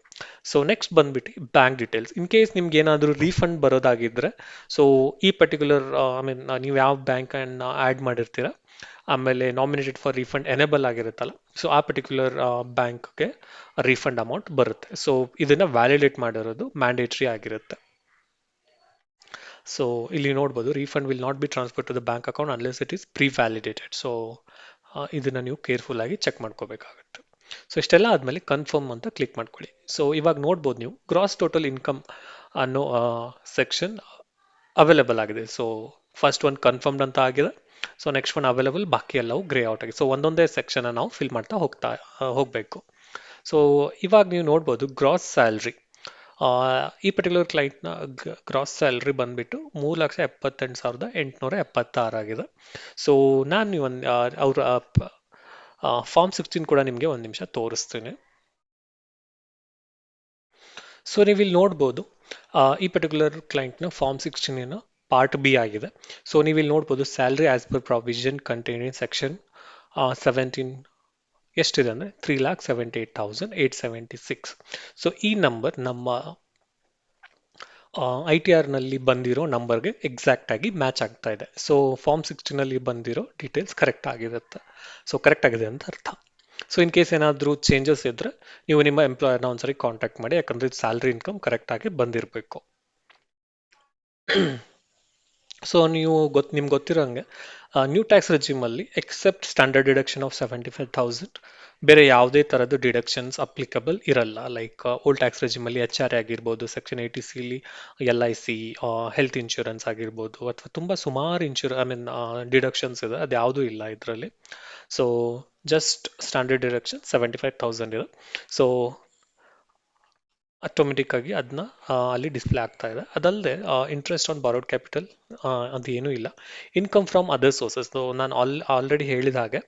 ಸೊ ನೆಕ್ಸ್ಟ್ ಬಂದ್ಬಿಟ್ಟು ಬ್ಯಾಂಕ್ ಡೀಟೇಲ್ಸ್. ಇನ್ ಕೇಸ್ ನಿಮ್ಗೆ ಏನಾದರೂ ರೀಫಂಡ್ ಬರೋದಾಗಿದ್ದರೆ ಸೊ ಈ ಪರ್ಟಿಕ್ಯುಲರ್ ಐ ಮೀನ್ ನೀವು ಯಾವ ಬ್ಯಾಂಕನ್ನು ಆ್ಯಡ್ ಮಾಡಿರ್ತೀರ ಆಮೇಲೆ ನಾಮಿನೇಟೆಡ್ ಫಾರ್ ರೀಫಂಡ್ ಎನೇಬಲ್ ಆಗಿರುತ್ತಲ್ಲ, ಸೊ ಆ ಪರ್ಟಿಕ್ಯುಲರ್ ಬ್ಯಾಂಕ್ಗೆ ರೀಫಂಡ್ ಅಮೌಂಟ್ ಬರುತ್ತೆ. ಸೊ ಇದನ್ನು ವ್ಯಾಲಿಡೇಟ್ ಮಾಡಿರೋದು ಮ್ಯಾಂಡೇಟ್ರಿ ಆಗಿರುತ್ತೆ. ಸೊ ಇಲ್ಲಿ ನೋಡ್ಬೋದು refund will not be transfer to the bank account unless it is pre validated. So ಇದನ್ನು ನೀವು ಕೇರ್ಫುಲ್ ಆಗಿ ಚೆಕ್ ಮಾಡ್ಕೋಬೇಕಾಗುತ್ತೆ. ಸೊ ಇಷ್ಟೆಲ್ಲ ಆದಮೇಲೆ ಕನ್ಫರ್ಮ್ ಅಂತ ಕ್ಲಿಕ್ ಮಾಡ್ಕೊಳ್ಳಿ. ಸೊ ಇವಾಗ ನೋಡ್ಬೋದು ನೀವು ಗ್ರಾಸ್ ಟೋಟಲ್ ಇನ್ಕಮ್ ಅನ್ನೋ ಸೆಕ್ಷನ್ ಅವೈಲೇಬಲ್ ಆಗಿದೆ. ಸೊ ಫಸ್ಟ್ ಒಂದು ಕನ್ಫರ್ಮ್ಡ್ ಅಂತ ಆಗಿದೆ. ಸೊ ನೆಕ್ಸ್ಟ್ ಒನ್ ಅವೈಲೇಬಲ್, ಬಾಕಿ ಎಲ್ಲವೂ ಗ್ರೇ ಔಟ್ ಆಗಿದೆ. ಸೊ ಒಂದೊಂದೇ ಸೆಕ್ಷನ್ ನಾವು ಫಿಲ್ ಮಾಡ್ತಾ ಹೋಗಬೇಕು. ಸೊ ಇವಾಗ ನೀವು ನೋಡ್ಬೋದು ಗ್ರಾಸ್ ಸ್ಯಾಲ್ರಿ. ಈ ಪರ್ಟಿಕ್ಯುಲರ್ ಕ್ಲೈಂಟ್ನ ಗ್ರಾಸ್ ಸ್ಯಾಲ್ರಿ ಬಂದ್ಬಿಟ್ಟು 3,78,876 ಆಗಿದೆ. ಸೊ ನಾನು ಒಂದು ಅವರ Form 16 ಕೂಡ ನಿಮಗೆ ಒಂದು ನಿಮಿಷ ತೋರಿಸ್ತೀನಿ. ಸೊ ನೀವು ಇಲ್ಲಿ ನೋಡ್ಬೋದು ಈ ಪರ್ಟಿಕ್ಯುಲರ್ ಕ್ಲೈಂಟ್ನ Form 16 ಪಾರ್ಟ್ ಬಿ ಆಗಿದೆ. ಸೊ ನೀವು ಇಲ್ಲಿ ನೋಡ್ಬೋದು salary as per provision contain in section 17 ಎಷ್ಟಿದೆ ಅಂದರೆ 3,78,876. ಸೊ ಈ ನಂಬರ್ ನಮ್ಮ ITR ನಲ್ಲಿ ಬಂದಿರೋ ನಂಬರ್ಗೆ ಎಕ್ಸಾಕ್ಟ್ ಆಗಿ ಮ್ಯಾಚ್ ಆಗ್ತಾ ಇದೆ. ಸೊ Form 16 ಅಲ್ಲಿ ಬಂದಿರೋ ಡೀಟೇಲ್ಸ್ ಕರೆಕ್ಟ್ ಆಗಿರುತ್ತೆ. ಸೊ ಕರೆಕ್ಟ್ ಆಗಿದೆ ಅಂತ ಅರ್ಥ. ಸೊ ಇನ್ ಕೇಸ್ ಏನಾದರೂ ಚೇಂಜಸ್ ಇದ್ದರೆ ನೀವು ನಿಮ್ಮ ಎಂಪ್ಲಾಯರ್ನ ಒಂದ್ಸರಿ ಕಾಂಟ್ಯಾಕ್ಟ್ ಮಾಡಿ, ಯಾಕಂದರೆ ಸ್ಯಾಲ್ರಿ ಇನ್ಕಮ್ ಕರೆಕ್ಟ್ ಆಗಿ ಬಂದಿರಬೇಕು. ಸೊ ನಿಮ್ಗೆ ಗೊತ್ತಿರೋಂಗೆ ನ್ಯೂ ಟ್ಯಾಕ್ಸ್ ರೆಜಿಮಲ್ಲಿ ಎಕ್ಸೆಪ್ಟ್ ಸ್ಟ್ಯಾಂಡರ್ಡ್ ಡಿಡಕ್ಷನ್ ಆಫ್ 75,000 ಬೇರೆ ಯಾವುದೇ ಥರದ್ದು ಡಿಡಕ್ಷನ್ಸ್ ಅಪ್ಲಿಕಬಲ್ ಇರಲ್ಲ. ಲೈಕ್ ಓಲ್ಡ್ ಟ್ಯಾಕ್ಸ್ ರೆಜಿಮಲ್ಲಿ HRA ಆಗಿರ್ಬೋದು, section 80C LIC, health insurance ಆಗಿರ್ಬೋದು, ಅಥವಾ ತುಂಬ ಸುಮಾರು ಐ ಮೀನ್ ಡಿಡಕ್ಷನ್ಸ್ ಇದೆ, ಅದು ಯಾವುದೂ ಇಲ್ಲ ಇದರಲ್ಲಿ. ಸೊ ಜಸ್ಟ್ ಸ್ಟ್ಯಾಂಡರ್ಡ್ ಡಿಡಕ್ಷನ್ 75,000 ಇದೆ. ಸೊ ಆಟೋಮೆಟಿಕ್ ಆಗಿ ಅದನ್ನ ಅಲ್ಲಿ ಡಿಸ್ಪ್ಲೇ ಆಗ್ತಾ ಇದೆ. ಅದಲ್ಲದೆ ಇಂಟ್ರೆಸ್ಟ್ ಆನ್ ಬಾರೋಡ್ ಕ್ಯಾಪಿಟಲ್ ಅದು ಏನೂ ಇಲ್ಲ. ಇನ್ಕಮ್ ಫ್ರಮ್ ಅದರ್ ಸೋರ್ಸಸ್ ನಾನು ಆಲ್ರೆಡಿ ಹೇಳಿದ ಹಾಗೆ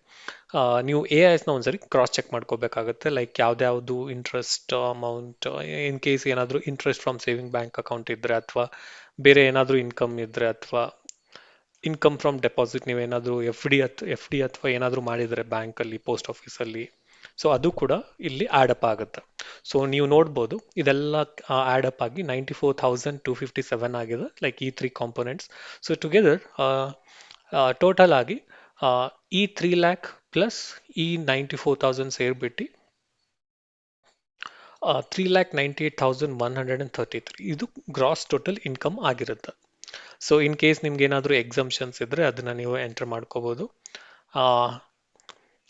ನೀವು AISನ ಒಂದ್ಸರಿ ಕ್ರಾಸ್ ಚೆಕ್ ಮಾಡ್ಕೋಬೇಕಾಗುತ್ತೆ. ಲೈಕ್ ಯಾವ್ದ್ಯಾವುದು ಇಂಟ್ರೆಸ್ಟ್ ಅಮೌಂಟ್, ಇನ್ ಕೇಸ್ ಏನಾದರೂ interest from saving bank account ಇದ್ದರೆ, ಅಥವಾ ಬೇರೆ ಏನಾದರೂ ಇನ್ಕಮ್ ಇದ್ದರೆ, ಅಥವಾ ಇನ್ಕಮ್ ಫ್ರಮ್ ಡೆಪಾಸಿಟ್ ನೀವೇನಾದರೂ ಎಫ್ ಡಿ ಅಥವಾ ಏನಾದರೂ ಮಾಡಿದರೆ ಬ್ಯಾಂಕಲ್ಲಿ, ಪೋಸ್ಟ್ ಆಫೀಸಲ್ಲಿ, ಸೊ ಅದು ಕೂಡ ಇಲ್ಲಿ ಆ್ಯಡಪ್ ಆಗುತ್ತೆ. ಸೊ ನೀವು ನೋಡ್ಬೋದು ಇದೆಲ್ಲ ಆ್ಯಡಪ್ ಆಗಿ 94,257 ಆಗಿದೆ, ಲೈಕ್ ಈ 3 ಕಾಂಪೊನೆಂಟ್ಸ್. ಸೊ ಟುಗೆದರ್ ಟೋಟಲ್ ಆಗಿ ಈ 3 ಲ್ಯಾಕ್ ಪ್ಲಸ್ ಈ 94,000 ಸೇರಿಬಿಟ್ಟು 3,98,133 ಇದು ಗ್ರಾಸ್ ಟೋಟಲ್ ಇನ್ಕಮ್ ಆಗಿರುತ್ತೆ. ಸೊ ಇನ್ ಕೇಸ್ ನಿಮ್ಗೆ ಏನಾದರೂ ಎಕ್ಸಮ್ಷನ್ಸ್ ಇದ್ದರೆ ಅದನ್ನು ನೀವು ಎಂಟರ್ ಮಾಡ್ಕೋಬೋದು.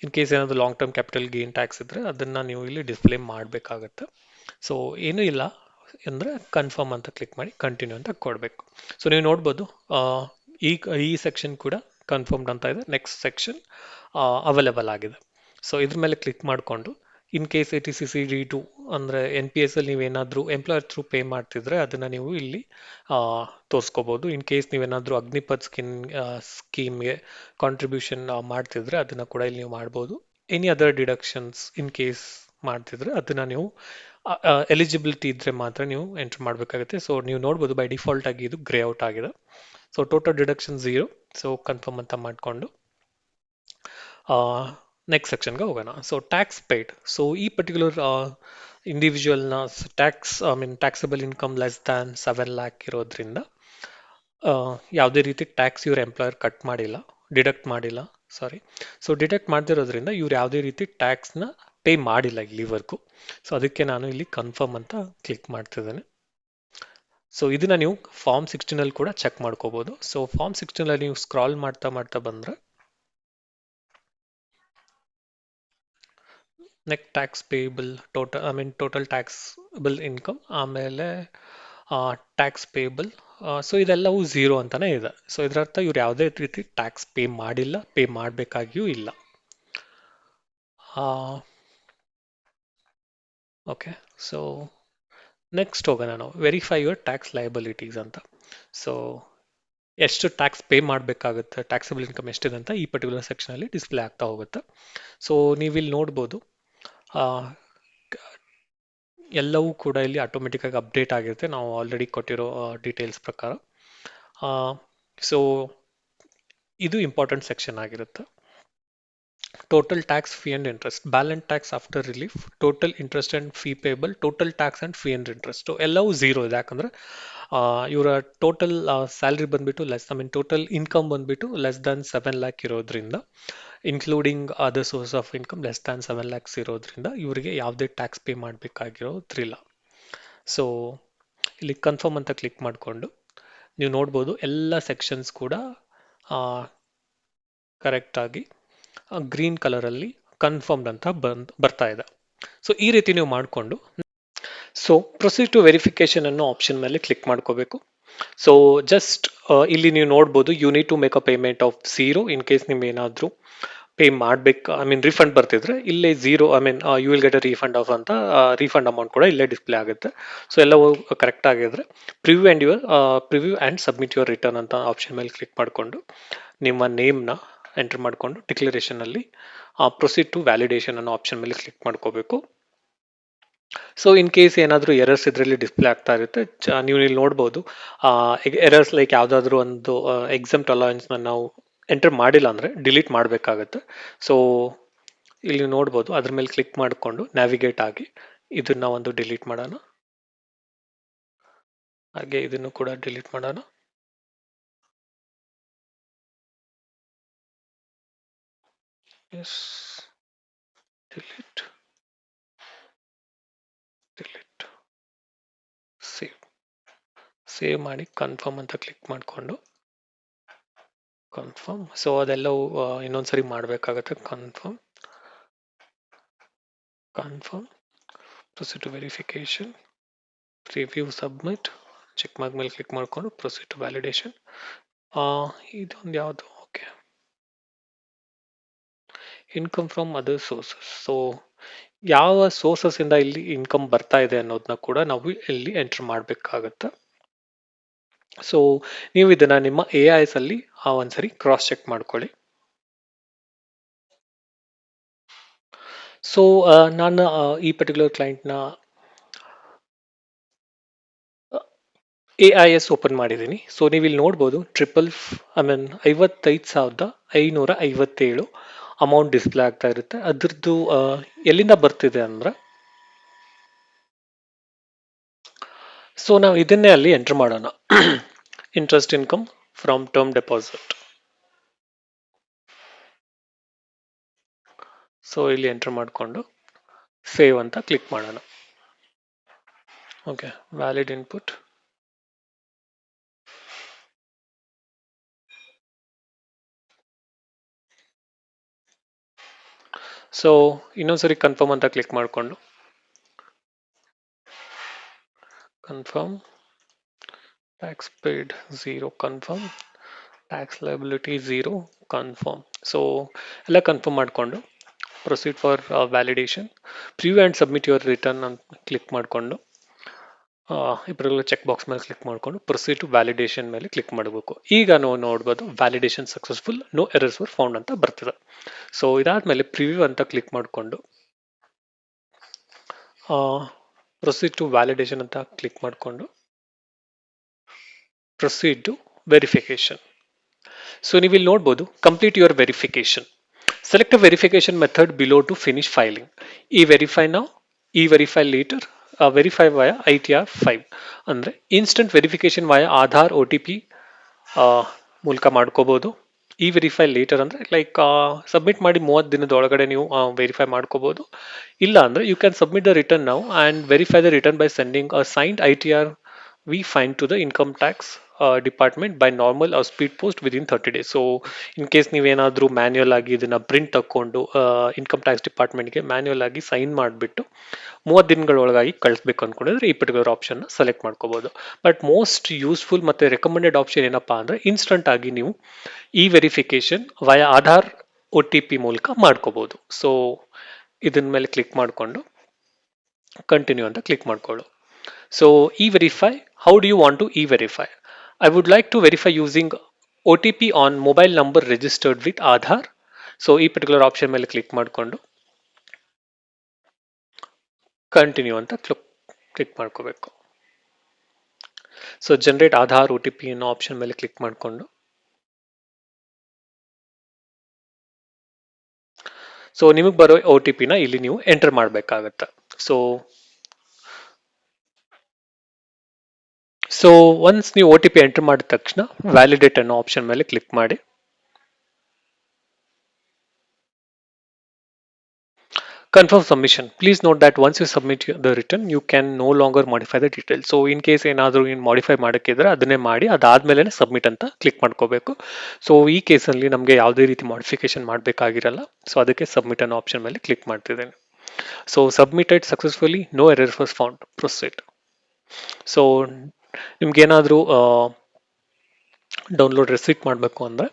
ಇನ್ ಕೇಸ್ ಏನಾದರೂ long term capital gain tax ಇದ್ದರೆ ಅದನ್ನು ನೀವು ಇಲ್ಲಿ ಡಿಸ್ಪ್ಲೇ ಮಾಡಬೇಕಾಗತ್ತೆ. ಸೊ ಏನೂ ಇಲ್ಲ, ಅಂದರೆ ಕನ್ಫರ್ಮ್ ಅಂತ ಕ್ಲಿಕ್ ಮಾಡಿ ಕಂಟಿನ್ಯೂ ಅಂತ ಕೊಡಬೇಕು. ಸೊ ನೀವು ನೋಡ್ಬೋದು ಆ, ಈ ಈ ಸೆಕ್ಷನ್ ಕೂಡ ಕನ್ಫರ್ಮ್ಡ್ ಅಂತ ಇದೆ, ನೆಕ್ಸ್ಟ್ ಸೆಕ್ಷನ್ ಅವೈಲೇಬಲ್ ಆಗಿದೆ. ಸೊ ಇದ್ರ ಮೇಲೆ ಕ್ಲಿಕ್ ಮಾಡಿಕೊಂಡು in case eighty C C D two ಅಂದರೆ ಎನ್ ಪಿ ಎಸ್ ಅಲ್ಲಿ ನೀವೇನಾದರೂ ಎಂಪ್ಲಾಯರ್ ಥ್ರೂ ಪೇ ಮಾಡ್ತಿದ್ರೆ ಅದನ್ನು ನೀವು ಇಲ್ಲಿ ತೋರಿಸ್ಕೋಬೋದು. ಇನ್ ಕೇಸ್ ನೀವೇನಾದರೂ ಅಗ್ನಿಪಥ್ ಸ್ಕೀಮ್ಗೆ ಕಾಂಟ್ರಿಬ್ಯೂಷನ್ ಮಾಡ್ತಿದ್ರೆ ಅದನ್ನು ಕೂಡ ಇಲ್ಲಿ ನೀವು ಮಾಡ್ಬೋದು. Any other deductions in case ಮಾಡ್ತಿದ್ರೆ ಅದನ್ನು ನೀವು ಎಲಿಜಿಬಿಲಿಟಿ ಇದ್ರೆ ಮಾತ್ರ ನೀವು ಎಂಟರ್ ಮಾಡಬೇಕಾಗುತ್ತೆ. ಸೊ ನೀವು ನೋಡ್ಬೋದು ಬೈ ಡಿಫಾಲ್ಟ್ ಆಗಿ ಇದು ಗ್ರೇ ಔಟ್ ಆಗಿದೆ. So total deduction 0. So confirm ಅಂತ ಮಾಡಿಕೊಂಡು ನೆಕ್ಸ್ಟ್ ಸೆಕ್ಷನ್ಗೆ ಹೋಗೋಣ. So tax paid. ಸೊ ಈ ಪರ್ಟಿಕ್ಯುಲರ್ ಇಂಡಿವಿಜುವಲ್ನ tax taxable income less than 7 lakh ಇರೋದ್ರಿಂದ ಯಾವುದೇ ರೀತಿ ಟ್ಯಾಕ್ಸ್ ಇವ್ರ ಎಂಪ್ಲಾಯರ್ ಕಟ್ ಮಾಡಿಲ್ಲ, ಡಿಡಕ್ಟ್ ಮಾಡಿಲ್ಲ, ಸಾರಿ. ಸೊ ಡಿಡಕ್ಟ್ ಮಾಡ್ದಿರೋದ್ರಿಂದ ಇವ್ರು ಯಾವುದೇ ರೀತಿ ಟ್ಯಾಕ್ಸ್ನ ಪೇ ಮಾಡಿಲ್ಲ ಇಲ್ಲಿವರೆಗೂ. ಸೊ ಅದಕ್ಕೆ ನಾನು ಇಲ್ಲಿ ಕನ್ಫರ್ಮ್ ಅಂತ ಕ್ಲಿಕ್ ಮಾಡ್ತಿದ್ದೇನೆ. ಸೊ ಇದನ್ನ ನೀವು ಫಾರ್ಮ್ 16 ಕೂಡ ಚೆಕ್ ಮಾಡ್ಕೋಬಹುದು. ಸೊ ಫಾರ್ಮ್ 16 ನೀವು ಸ್ಕ್ರಾಲ್ ಮಾಡ್ತಾ ಮಾಡ್ತಾ ಬಂದ್ರೆ next tax payable total taxable income, ಆಮೇಲೆ ಟ್ಯಾಕ್ಸ್ ಪೇಬಲ್. ಸೊ ಇದೆಲ್ಲವೂ 0 ಅಂತಾನೆ ಇದೆ. ಸೊ ಇದರರ್ಥ ಇವ್ರು ಯಾವುದೇ ರೀತಿ ಟ್ಯಾಕ್ಸ್ ಪೇ ಮಾಡಿಲ್ಲ, ಪೇ ಮಾಡಬೇಕಾಗಿಯೂ ಇಲ್ಲ. ಓಕೆ, ಸೊ ನೆಕ್ಸ್ಟ್ ಹೋಗೋಣ ನಾವು ವೆರಿಫೈ ಯುವರ್ ಟ್ಯಾಕ್ಸ್ ಲಯಬಿಲಿಟೀಸ್ ಅಂತ. ಸೊ ಎಷ್ಟು ಟ್ಯಾಕ್ಸ್ ಪೇ ಮಾಡಬೇಕಾಗುತ್ತೆ, ಟ್ಯಾಕ್ಸಬಲ್ ಇನ್ಕಮ್ ಎಷ್ಟಿದೆ ಅಂತ ಈ ಪರ್ಟಿಕ್ಯುಲರ್ ಸೆಕ್ಷನಲ್ಲಿ ಡಿಸ್ಪ್ಲೇ ಆಗ್ತಾ ಹೋಗುತ್ತೆ. ಸೊ ನೀವಿಲ್ಲಿ ನೋಡ್ಬೋದು ಎಲ್ಲವೂ ಕೂಡ ಇಲ್ಲಿ ಆಟೋಮೆಟಿಕ್ ಆಗಿ ಅಪ್ಡೇಟ್ ಆಗಿರುತ್ತೆ ನಾವು ಆಲ್ರೆಡಿ ಕೊಟ್ಟಿರೋ ಡೀಟೇಲ್ಸ್ ಪ್ರಕಾರ. ಸೊ ಇದು ಇಂಪಾರ್ಟೆಂಟ್ ಸೆಕ್ಷನ್ ಆಗಿರುತ್ತೆ. Total tax fee and interest, balance tax after relief, total interest and fee payable, total tax and fee and interest ಎಲ್ಲವೂ 0 ಇದೆ. ಯಾಕಂದ್ರೆ ಇವರ ಟೋಟಲ್ ಸ್ಯಾಲ್ರಿ ಬಂದ್ಬಿಟ್ಟು ಟೋಟಲ್ ಇನ್ಕಮ್ ಬಂದ್ಬಿಟ್ಟು ಲೆಸ್ ದ್ಯಾನ್ 7 lakh ಇರೋದ್ರಿಂದ, including other source of income less than 7 lakhs ಇರೋದ್ರಿಂದ ಇವರಿಗೆ ಯಾವುದೇ ಟ್ಯಾಕ್ಸ್ ಪೇ ಮಾಡಬೇಕಾಗಿರೋದ್ರಿಲ್ಲ. ಸೊ ಇಲ್ಲಿ ಕನ್ಫರ್ಮ್ ಅಂತ ಕ್ಲಿಕ್ ಮಾಡಿಕೊಂಡು ನೀವು ನೋಡ್ಬೋದು ಎಲ್ಲ ಸೆಕ್ಷನ್ಸ್ ಕೂಡ ಕರೆಕ್ಟಾಗಿ ಗ್ರೀನ್ ಕಲರಲ್ಲಿ ಕನ್ಫರ್ಮ್ಡ್ ಅಂತ ಬರ್ತಾ ಇದೆ. ಸೊ ಈ ರೀತಿ ನೀವು ಮಾಡಿಕೊಂಡು ಸೊ ಪ್ರೊಸೀಡ್ ಟು ವೆರಿಫಿಕೇಶನ್ ಅನ್ನೋ ಆಪ್ಷನ್ ಮೇಲೆ ಕ್ಲಿಕ್ ಮಾಡ್ಕೋಬೇಕು. ಸೊ ಜಸ್ಟ್ ಇಲ್ಲಿ ನೀವು ನೋಡ್ಬೋದು you need to make a payment of 0 in case ನಿಮ್ಗೆ ಏನಾದರೂ ಪೇ ಮಾಡ್ಬೇಕು, ರಿಫಂಡ್ ಬರ್ತಿದ್ರೆ ಇಲ್ಲೇ 0 you will get a refund of ಅಂತ ರೀಫಂಡ್ ಅಮೌಂಟ್ ಕೂಡ ಇಲ್ಲೇ ಡಿಸ್ಪ್ಲೇ ಆಗುತ್ತೆ. ಸೊ ಎಲ್ಲವೂ ಕರೆಕ್ಟ್ ಆಗಿದ್ರೆ preview and submit your return ಅಂತ ಆಪ್ಷನ್ ಮೇಲೆ ಕ್ಲಿಕ್ ಮಾಡಿಕೊಂಡು ನಿಮ್ಮ ನೇಮ್ನ ಎಂಟರ್ ಮಾಡಿಕೊಂಡು ಡಿಕ್ಲರೇಷನಲ್ಲಿ ಪ್ರೊಸೀಡ್ ಟು ವ್ಯಾಲಿಡೇಷನ್ ಅನ್ನೋ ಆಪ್ಷನ್ ಮೇಲೆ ಕ್ಲಿಕ್ ಮಾಡ್ಕೋಬೇಕು. ಸೊ ಇನ್ ಕೇಸ್ ಏನಾದರೂ ಎರರ್ಸ್ ಇದರಲ್ಲಿ ಡಿಸ್ಪ್ಲೇ ಆಗ್ತಾ ಇರುತ್ತೆ, ನೀವು ಇಲ್ಲಿ ನೋಡ್ಬೋದು ಎರರ್ಸ್ ಲೈಕ್ ಯಾವುದಾದ್ರೂ ಒಂದು ಎಕ್ಸಮ್ಟ್ ಅಲವೆನ್ಸ್ನ ನಾವು ಎಂಟರ್ ಮಾಡಿಲ್ಲ ಅಂದರೆ ಡಿಲೀಟ್ ಮಾಡಬೇಕಾಗತ್ತೆ. ಸೊ ಇಲ್ಲಿ ನೋಡ್ಬೋದು ಅದ್ರ ಮೇಲೆ ಕ್ಲಿಕ್ ಮಾಡಿಕೊಂಡು ನ್ಯಾವಿಗೇಟ್ ಆಗಿ ಇದನ್ನ ಒಂದು ಡಿಲೀಟ್ ಮಾಡೋಣ, ಹಾಗೆ ಇದನ್ನು ಕೂಡ ಡಿಲೀಟ್ ಮಾಡೋಣ. ಎಸ್, ಡಿಲೀಟ್, ಡಿಲೀಟ್, ಸೇವ್ ಮಾಡಿ ಕನ್ಫರ್ಮ್ ಅಂತ ಕ್ಲಿಕ್ ಮಾಡಿಕೊಂಡು ಕನ್ಫರ್ಮ್. ಸೊ ಅದೆಲ್ಲವೂ ಇನ್ನೊಂದ್ಸರಿ ಮಾಡಬೇಕಾಗತ್ತೆ. Confirm, proceed to verification, review, submit, check mark ಮೇಲೆ ಕ್ಲಿಕ್ ಮಾಡಿಕೊಂಡು ಪ್ರೊಸೀಡ್ ಟು ವ್ಯಾಲಿಡೇಷನ್. ಇದೊಂದು ಯಾವುದು, okay, income from other sources. So ಯಾವ ಸೋರ್ಸಸ್ ಇಂದ ಇಲ್ಲಿ ಇನ್ಕಮ್ ಬರ್ತಾ ಇದೆ ಅನ್ನೋದನ್ನ ಕೂಡ ನಾವು ಇಲ್ಲಿ ಎಂಟರ್ ಮಾಡಬೇಕಾಗತ್ತೆ. ಸೊ ನೀವು ಇದನ್ನ ನಿಮ್ಮ AIS ಅಲ್ಲಿ ಒಂದ್ಸರಿ ಕ್ರಾಸ್ ಚೆಕ್ ಮಾಡ್ಕೊಳ್ಳಿ. ಸೊ ನಾನು ಈ ಪರ್ಟಿಕ್ಯುಲರ್ ಕ್ಲೈಂಟ್ನ AIS ಓಪನ್ ಮಾಡಿದ್ದೀನಿ. ಸೊ ನೀವು ಇಲ್ಲಿ ನೋಡ್ಬೋದು 55,557 ಅಮೌಂಟ್ ಡಿಸ್ಪ್ಲೇ ಆಗ್ತಾ ಇರುತ್ತೆ. ಅದ್ರದ್ದು ಎಲ್ಲಿಂದ ಬರ್ತಿದೆ ಅಂದ್ರೆ, ಸೊ ನಾವು ಇದನ್ನೇ ಅಲ್ಲಿ ಎಂಟರ್ ಮಾಡೋಣ. Interest income from term deposit. So ಇಲ್ಲಿ ಎಂಟರ್ ಮಾಡಿಕೊಂಡು ಸೇವ್ ಅಂತ ಕ್ಲಿಕ್ ಮಾಡೋಣ. Okay, valid input. ಸೊ ಇನ್ನೊಂದ್ಸರಿ ಕನ್ಫರ್ಮ್ ಅಂತ ಕ್ಲಿಕ್ ಮಾಡಿಕೊಂಡು confirm, tax paid 0, confirm, tax liability 0, confirm. So ಎಲ್ಲ ಕನ್ಫರ್ಮ್ ಮಾಡಿಕೊಂಡು proceed for validation, preview and submit your return ಅಂತ ಕ್ಲಿಕ್ ಮಾಡಿಕೊಂಡು ಇಬ್ಬರಲ್ಲೂ ಚೆಕ್ ಬಾಕ್ಸ್ ಮೇಲೆ ಕ್ಲಿಕ್ ಮಾಡಿಕೊಂಡು ಪ್ರೊಸೀಡ್ ಟು ವ್ಯಾಲಿಡೇಷನ್ ಮೇಲೆ ಕ್ಲಿಕ್ ಮಾಡಬೇಕು. ಈಗ ನಾವು ನೋಡ್ಬೋದು validation successful, no errors were found ಅಂತ ಬರ್ತದೆ. ಸೊ ಇದಾದ್ಮೇಲೆ ಪ್ರಿವ್ಯೂ ಅಂತ ಕ್ಲಿಕ್ ಮಾಡಿಕೊಂಡು ಪ್ರೊಸೀಡ್ ಟು ವ್ಯಾಲಿಡೇಷನ್ ಅಂತ ಕ್ಲಿಕ್ ಮಾಡಿಕೊಂಡು ಪ್ರೊಸೀಡ್ ಟು ವೆರಿಫಿಕೇಶನ್. ಸೊ ನೀವು ಇಲ್ಲಿ ನೋಡ್ಬೋದು complete your verification. Select a verification method below to finish filing. E-verify now, E-verify later, verify via ITR 5. ಅಂದರೆ instant verification via Aadhaar OTP ಮೂಲಕ ಮಾಡ್ಕೋಬಹುದು. E verify later ಅಂದರೆ like submit ಮಾಡಿ 30 ದಿನದ ಒಳಗಡೆ ನೀವು ವೆರಿಫೈ ಮಾಡ್ಕೋಬಹುದು. ಇಲ್ಲ ಅಂದರೆ you can submit the return now and verify the return by sending a signed ITR we find to the income tax department by normal speed post within 30 days. So in case ನೀವೇನಾದರೂ manual ಆಗಿ ಇದನ್ನ print ತಕ್ಕೊಂಡು income tax ಡಿಪಾರ್ಟ್ಮೆಂಟ್ಗೆ manual ಆಗಿ sign ಮಾಡಿಬಿಟ್ಟು 30 ದಿನಗಳೊಳಗಾಗಿ ಕಳಿಸ್ಬೇಕು ಅಂದ್ಕೊಂಡಿದ್ರೆ ಈ particular ಆಪ್ಷನ್ನ select ಮಾಡ್ಕೋಬಹುದು. ಬಟ್ ಮೋಸ್ಟ್ ಯೂಸ್ಫುಲ್ ಮತ್ತು ರೆಕಮೆಂಡೆಡ್ ಆಪ್ಷನ್ ಏನಪ್ಪಾ ಅಂದರೆ ಇನ್ಸ್ಟಂಟ್ ಆಗಿ ನೀವು ಈ ವೆರಿಫಿಕೇಶನ್ ವಯ ಆಧಾರ್ OTP ಮೂಲಕ ಮಾಡ್ಕೋಬಹುದು. ಸೊ ಇದನ್ನ ಮೇಲೆ ಕ್ಲಿಕ್ ಮಾಡಿಕೊಂಡು ಕಂಟಿನ್ಯೂ ಅಂತ click ಮಾಡ್ಕೊಳ್ಳು. So e-verify, how do you want to e-verify? I would like to verify using OTP on mobile number registered with Aadhaar. So ಈ ಪರ್ಟಿಕ್ಯುಲರ್ ಆಪ್ಷನ್ ಮೇಲೆ ಕ್ಲಿಕ್ ಮಾಡಿಕೊಂಡು continue ಅಂತ ಕ್ಲಿಕ್ ಮಾಡ್ಕೋಬೇಕು. So generate Aadhaar OTP ಅನ್ನೋ option ಮೇಲೆ click ಮಾಡಿಕೊಂಡು so ನಿಮಗೆ ಬರೋ OTP ನ ಇಲ್ಲಿ ನೀವು ಎಂಟರ್ ಮಾಡಬೇಕಾಗತ್ತೆ. ಸೊ ಒನ್ಸ್ ನೀವು OTP ಎಂಟರ್ ಮಾಡಿದ ತಕ್ಷಣ ವ್ಯಾಲಿಡೇಟ್ ಅನ್ನೋ ಆಪ್ಷನ್ ಮೇಲೆ ಕ್ಲಿಕ್ ಮಾಡಿ confirm submission. Please note that once you submit the return, you can no longer modify the details. So in case ಏನಾದರೂ ಮಾಡಿಫೈ ಮಾಡೋಕ್ಕಿದ್ರೆ ಅದನ್ನೇ ಮಾಡಿ ಅದಾದ್ಮೇಲೆ ಸಬ್ಮಿಟ್ ಅಂತ ಕ್ಲಿಕ್ ಮಾಡ್ಕೋಬೇಕು. ಸೊ ಈ ಕೇಸಲ್ಲಿ ನಮಗೆ ಯಾವುದೇ ರೀತಿ ಮಾಡಿಫಿಕೇಶನ್ ಮಾಡಬೇಕಾಗಿರಲ್ಲ. ಸೊ ಅದಕ್ಕೆ ಸಬ್ಮಿಟ್ ಅನ್ನೋ ಆಪ್ಷನ್ ಮೇಲೆ ಕ್ಲಿಕ್ ಮಾಡ್ತಿದ್ದೇನೆ. So submitted successfully, no errors was found, proceed. So ನಿಮ್ಗೇನಾದರೂ ಡೌನ್ಲೋಡ್ ರೆಸಿಟ್ ಮಾಡಬೇಕು ಅಂದರೆ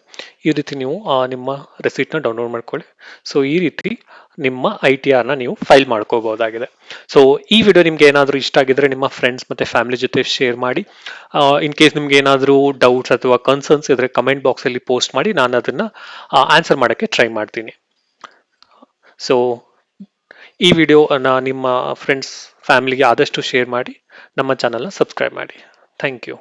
ಈ ರೀತಿ ನೀವು ನಿಮ್ಮ ರೆಸಿಟ್ನ ಡೌನ್ಲೋಡ್ ಮಾಡ್ಕೊಳ್ಳಿ. ಸೊ ಈ ರೀತಿ ನಿಮ್ಮ ITRನ ನೀವು ಫೈಲ್ ಮಾಡ್ಕೋಬಹುದಾಗಿದೆ. ಸೊ ಈ ವಿಡಿಯೋ ನಿಮ್ಗೆ ಏನಾದರೂ ಇಷ್ಟ ಆಗಿದ್ರೆ ನಿಮ್ಮ ಫ್ರೆಂಡ್ಸ್ ಮತ್ತು ಫ್ಯಾಮಿಲಿ ಜೊತೆ ಶೇರ್ ಮಾಡಿ. ಇನ್ ಕೇಸ್ ನಿಮ್ಗೆ ಏನಾದರೂ ಡೌಟ್ಸ್ ಅಥವಾ ಕನ್ಸರ್ನ್ಸ್ ಇದ್ರೆ ಕಮೆಂಟ್ ಬಾಕ್ಸಲ್ಲಿ ಪೋಸ್ಟ್ ಮಾಡಿ, ನಾನು ಅದನ್ನು ಆನ್ಸರ್ ಮಾಡೋಕ್ಕೆ ಟ್ರೈ ಮಾಡ್ತೀನಿ. ಸೊ ಈ ವಿಡಿಯೋನ ನಿಮ್ಮ ಫ್ರೆಂಡ್ಸ್ ಫ್ಯಾಮಿಲಿಗೆ ಆದಷ್ಟು ಶೇರ್ ಮಾಡಿ, ನಮ್ಮ ಚಾನಲ್ನ ಸಬ್ಸ್ಕ್ರೈಬ್ ಮಾಡಿ. Thank you.